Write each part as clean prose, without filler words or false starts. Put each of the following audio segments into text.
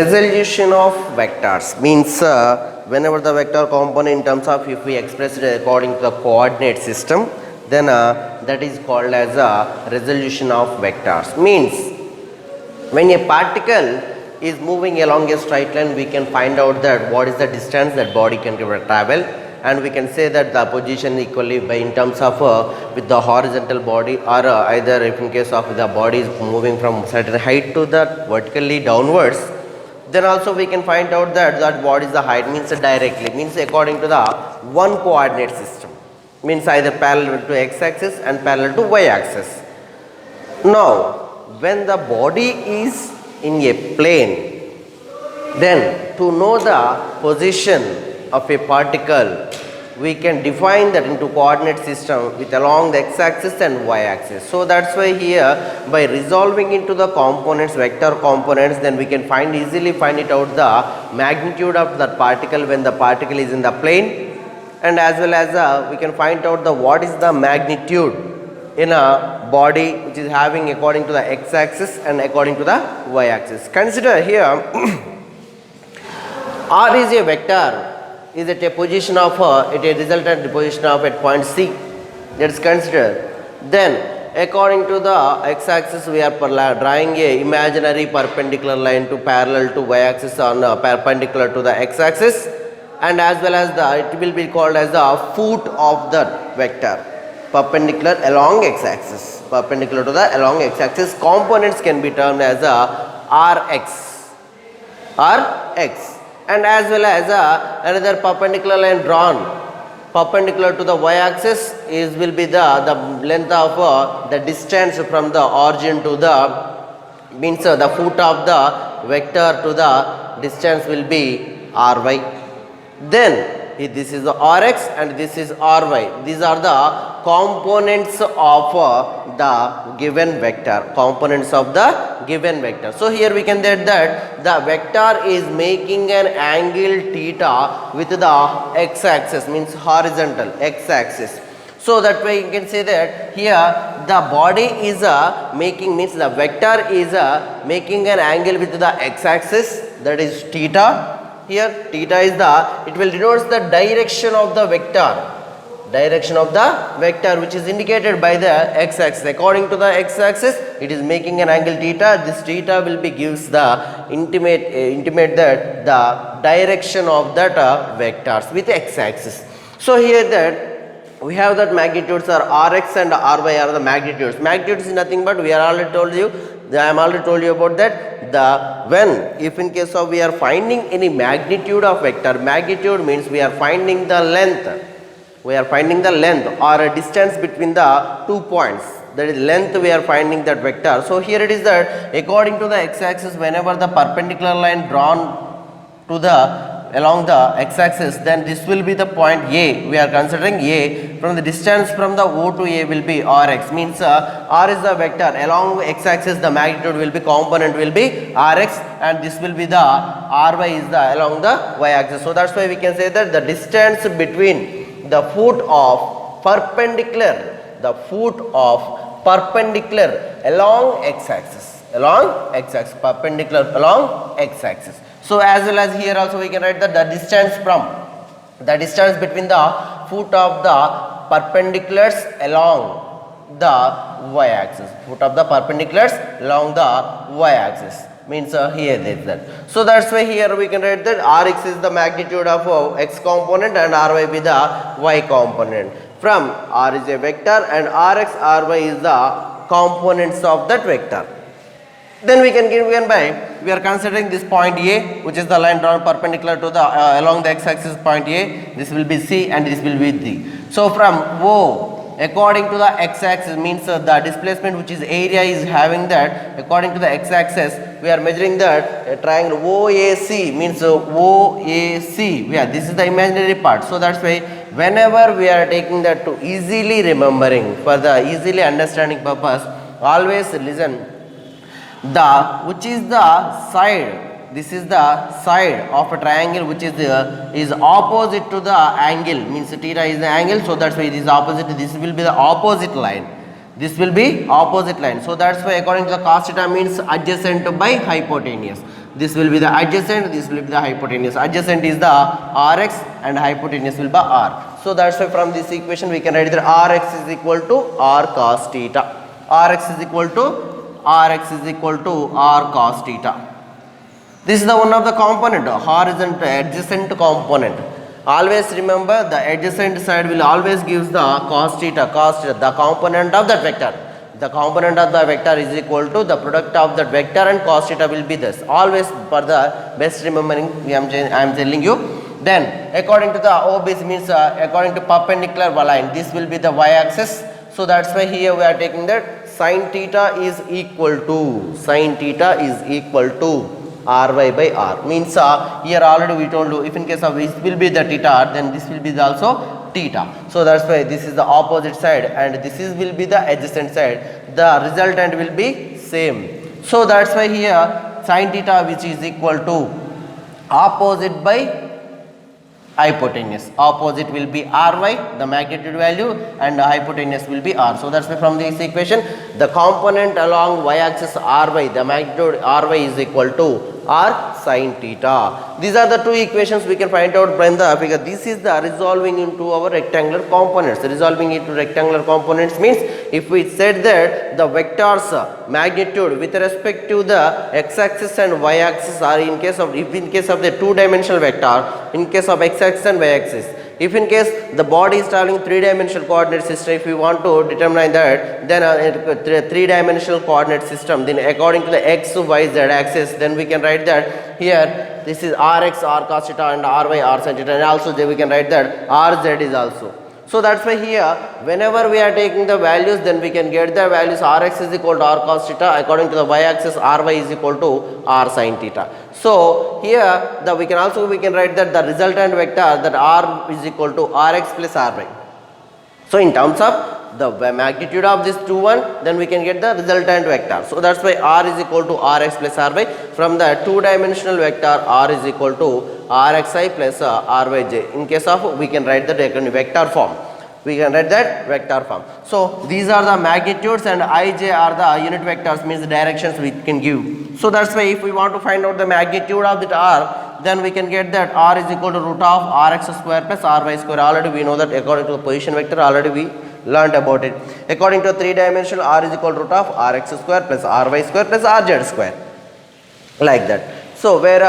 Resolution of vectors means whenever the vector component in terms of if we express it according to the coordinate system, then that is called as a resolution of vectors. Means when a particle is moving along a straight line, we can find out that what is the distance that body can travel, and we can say that the position equally by in terms of with the horizontal body, or either if in case of the body is moving from certain height to that vertically downwards, then also we can find out that what is the height means directly, means according to the one coordinate system, means either parallel to x axis and parallel to y axis. Now when the body is in a plane, then to know the position of a particle, we can define that into coordinate system with along the x axis and y axis. So that's why here by resolving into the components, vector components, then we can easily find it out the magnitude of that particle when the particle is in the plane, and as well as we can find out the what is the magnitude in a body which is having according to the x axis and according to the y axis. Consider here R is a vector, is at a position of at a resultant position of at point C. Let's consider. Then according to the x axis, we are drawing a imaginary perpendicular line to parallel to y axis on perpendicular to the x axis, and as well as it will be called as the foot of the vector, perpendicular along x axis, perpendicular to the along x axis. Components can be termed as Rx, and as well as another perpendicular line drawn perpendicular to the y axis will be the length of the distance from the origin to the means the foot of the vector to the distance will be Ry. Then this is the Rx and this is Ry. These are the components of the given vector, components of the given vector. So here we can say that the vector is making an angle theta with the x axis, means horizontal x axis. So that way you can say that here the body is making, means the vector is making an angle with the x axis, that is theta. Here theta is it will denote the direction of the vector, which is indicated by the x axis. According to the x axis, it is making an angle theta. This theta will be gives the intimate that the direction of that vectors with x axis. So here that we have that magnitudes are Rx and Ry are the magnitudes. Magnitudes is nothing but we are already told you. I am already told you about that. If in case of we are finding any magnitude of vector, magnitude means we are finding the length. We are finding the length or a distance between the 2 points. That is length we are finding that vector. So here it is that according to the x axis, whenever the perpendicular line drawn to the along the x axis, then this will be the point A. We are considering A. From the distance from the O to A will be Rx, means R is the vector, along x axis the magnitude will be, component will be Rx, and this will be the Ry is the along the y axis. So that's why we can say that the distance between the foot of perpendicular along x axis, perpendicular along x axis. So as well as here also we can write that the distance between the foot of the perpendiculars along the y axis, means here there is that. So that's why here we can write that Rx is the magnitude of x component and Ry be the y component. From R is a vector and Rx, Ry is the components of that vector. Then we can given by, we are considering this point A, which is the line drawn perpendicular to the along the x axis point A. This will be C and this will be D. So from O, according to the x axis, means the displacement which is area is having that, according to the x axis we are measuring that a triangle OAC, means OAC. Yeah, this is the imaginary part. So that's why whenever we are taking that to easily remembering, for the easily understanding purpose, always listen. Which is the side, this is the side of a triangle which is opposite to the angle, means theta is the angle, so that's why it is opposite. This will be the opposite line. This will be opposite line. So that's why according to the cos theta means adjacent by hypotenuse. This will be the adjacent, this will be the hypotenuse. Adjacent is the Rx and hypotenuse will be R. So that's why from this equation we can write that Rx is equal to R cos theta. Rx is equal to R cos theta. This is the one of the component, horizontal adjacent component. Always remember the adjacent side will always gives the cos theta, the component of that vector. The component of the vector is equal to the product of that vector and cos theta will be this. Always for the best remembering I am telling you. Then according to the OBs means according to perpendicular line, this will be the y-axis. So that's why here we are taking that sin theta is equal to Ry by R. Means here already we told you if in case of this will be the theta, then this will be the also theta. So that's why this is the opposite side and this is will be the adjacent side. The resultant will be same. So that's why here sin theta which is equal to opposite by hypotenuse. Opposite will be Ry, the magnitude value, and the hypotenuse will be R. So that's why from this equation, the component along y-axis Ry, the magnitude Ry is equal to R sin theta. These are the two equations we can find out from the figure. This is the resolving into our rectangular components. Resolving into rectangular components means if we said that the vectors magnitude with respect to the x-axis and y-axis are in case of the two-dimensional vector, in case of x-axis and y-axis. If in case the body is traveling three-dimensional coordinate system, if we want to determine that, then three-dimensional coordinate system, then according to the x, y, z axis, then we can write that here this is Rx, R cos theta and Ry, R sin theta, and also we can write that Rz is also. So that's why here whenever we are taking the values, then we can get the values Rx is equal to R cos theta, according to the y-axis Ry is equal to R sin theta. So here we can write that the resultant vector that R is equal to Rx plus Ry. So in terms of the magnitude of this two one, then we can get the resultant vector. So that's why R is equal to Rx plus Ry. From the two-dimensional vector, R is equal to Rxi plus Ryj. In case of, we can write that vector form. So these are the magnitudes and Ij are the unit vectors, means the directions we can give. So that's why if we want to find out the magnitude of that R, then we can get that R is equal to root of Rx square plus Ry square. Already we know that according to the position vector, already we learned about it. According to three-dimensional, R is equal to root of Rx square plus Ry square plus Rz square. Like that. So where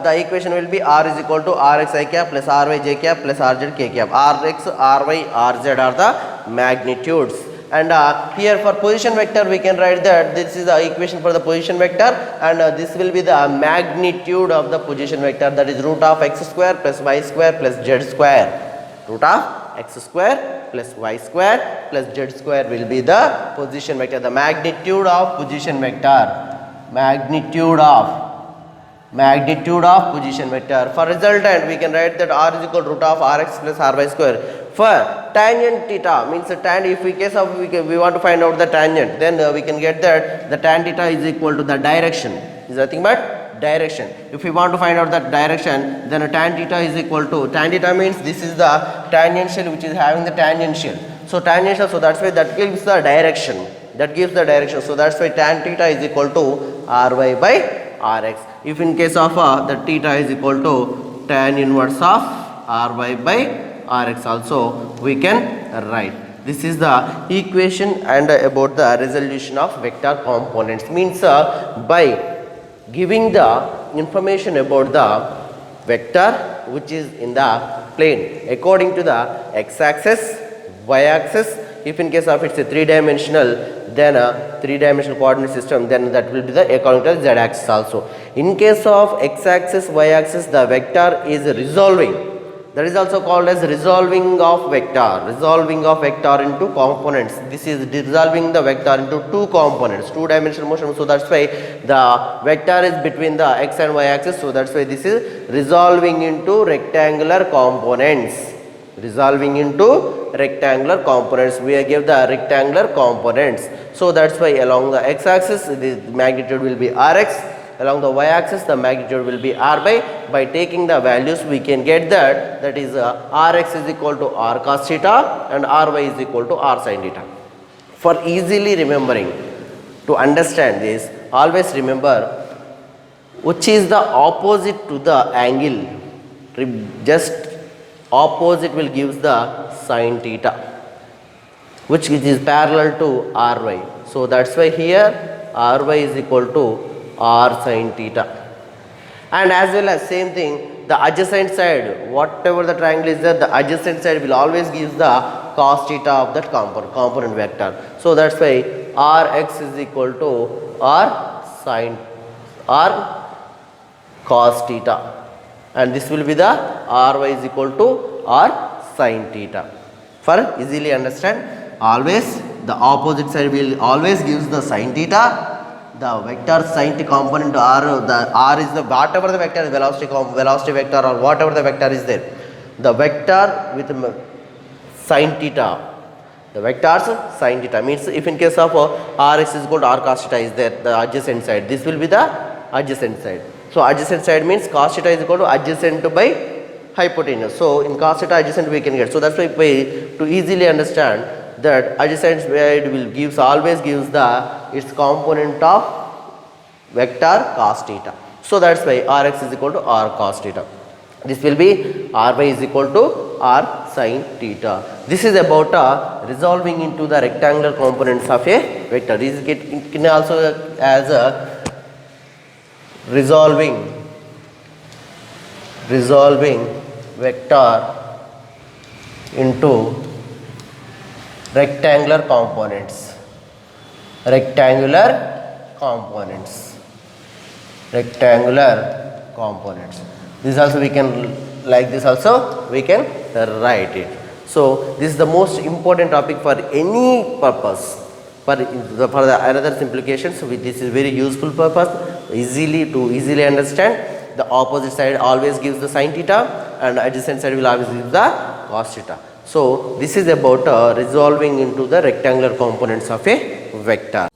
the equation will be R is equal to Rxi cap plus Ryj cap plus Rz k cap. Rx, Ry, Rz are the magnitudes. And here for position vector we can write that this is the equation for the position vector, and this will be the magnitude of the position vector, that is root of x square plus y square plus z square. Root of x square plus y square plus z square will be the position vector, the magnitude of position vector. Magnitude of position vector. For resultant we can write that R is equal to root of Rx plus Ry square. For tangent theta means the if we case of we want to find out the tangent, then we can get that the tan theta is equal to the direction, is nothing but direction. If we want to find out that direction, then tan theta is equal to, tan theta means this is the tangential which is having the tangential. So tangential, so that's why that gives the direction. So that's why tan theta is equal to Ry by Rx. If in case of the theta is equal to tan inverse of Ry by Rx also we can write. This is the equation and about the resolution of vector components. Means by giving the information about the vector which is in the plane according to the x-axis, y-axis. If in case of it's a three-dimensional, then a three-dimensional coordinate system, then that will be the according to the z-axis also. In case of x-axis, y-axis, the vector is resolving. That is also called as resolving of vector into components. This is resolving the vector into two components, two-dimensional motion. So that's why the vector is between the x and y axis. So that's why this is resolving into rectangular components. We give the rectangular components. So that's why along the x-axis the magnitude will be Rx. Along the y-axis the magnitude will be Ry. By taking the values we can get that is Rx is equal to R cos theta and Ry is equal to R sin theta. For easily remembering, to understand this, always remember which is the opposite to the angle, just opposite will gives the sin theta, which is parallel to ry. So that's why here ry is equal to r sin theta. And as well as same thing, the adjacent side, whatever the triangle is there, the adjacent side will always give the cos theta of that component vector. So that's why rx is equal to r sin r cos theta, and this will be the ry is equal to r sin theta. For easily understand, always the opposite side will always gives the sin theta. The vector sin t component r, the r is the whatever the vector is, velocity vector or whatever the vector is there, the vector with sin theta, the vectors sin theta means if in case of rx is equal to r cos theta is there, the adjacent side, this will be the adjacent side. So adjacent side means cos theta is equal to adjacent by hypotenuse. So in cos theta adjacent we can get. So that's why to easily understand that adjacent side will always gives the its component of vector cos theta. So that's why rx is equal to r cos theta. This will be ry is equal to r sin theta. This is about resolving into the rectangular components of a vector. This can also as a resolving vector into rectangular components. This also we can, like this also we can write it. So this is the most important topic for any purpose. For the another simplifications, this is very useful purpose, easily understand. The opposite side always gives the sin theta and adjacent side will always give the cos theta. So this is about resolving into the rectangular components of a vector.